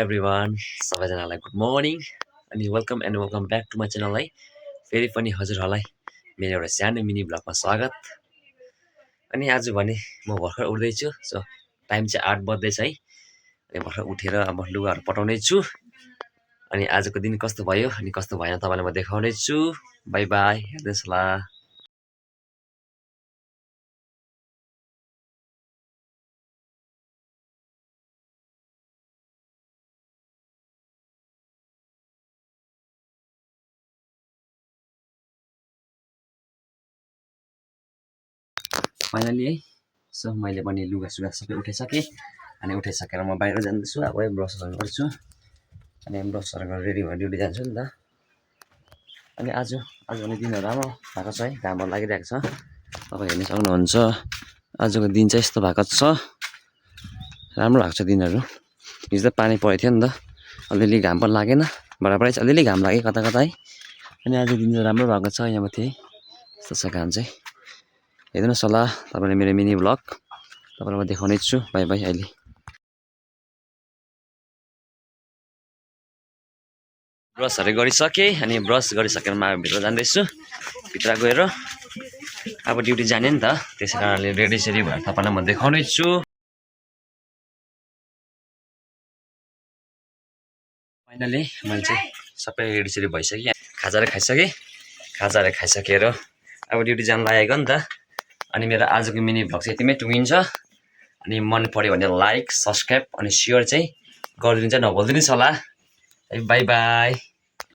Everyone सबैजनालाई good morning अनि welcome back to my channel है। फेरि पनि हजुरहरूलाई मेरो एउटा सानो मिनी ब्लगमा स्वागत। अनि आज भने म भर्खर उठ्दैछु, सो टाइम चाहिँ 8 बज्दैछ है। अनि भर्खर उठेर अब लुगाहरू पठाउने छु। अनि आजको दिन कस्तो भयो अनि कस्तो भएन तपाईँलाई म देखाउने छु। बाई बाई, हेर्नुहोस् ल। फाइनली है, सो मैले पनि लुगा सुगा सबै उठाइसकेँ। अनि उठाइसकेर म बाहिर जाँदैछु। अब है ब्रसहरू गर्छु अनि ब्रसहरू गरेर रेडी भएर ड्युटी जान्छु नि त। अनि आज भने दिनहरू राम्रो भएको छ है, घामहरू लागिरहेको छ, तपाईँ हेर्न सक्नुहुन्छ। आजको दिन चाहिँ यस्तो भएको छ, राम्रो भएको छ दिनहरू। हिजो त पानी परेको थियो नि त, अलिअलि घाम पनि लागेन, बराबरै चाहिँ अलिअलि घाम लाग्यो कता कता है। अनि आज दिन चाहिँ राम्रो भएको छ यहाँ माथि है, यस्तो छ घाम चाहिँ। हेर्नुहोस् होला तपाईँले मेरो मिनी ब्लग, तपाईँलाई म देखाउने छु। बाई बाई अहिले। ब्रसहरू गरिसकेँ अनि ब्रस गरिसकेर म भित्र जाँदैछु। भित्र गएर अब ड्युटी जाने नि त, त्यसै कारणले रेडी सेडी भएर तपाईँलाई म देखाउने छु। फाइनली मैले चाहिँ सबै रेडी सेडी भइसकेँ, खाजाहरू खाइसकेँ। खाजाहरू खाइसकेर अब ड्युटी जानु लागेको नि त। अनि मेरो आजको मिनी भ्लग चाहिँ यतिमै टुङ्गिन्छ। अनि मन पऱ्यो भने लाइक, सब्सक्राइब अनि सेयर चाहिँ गरिदिनु चाहिँ नभुलिदिनुहोस् होला। By by.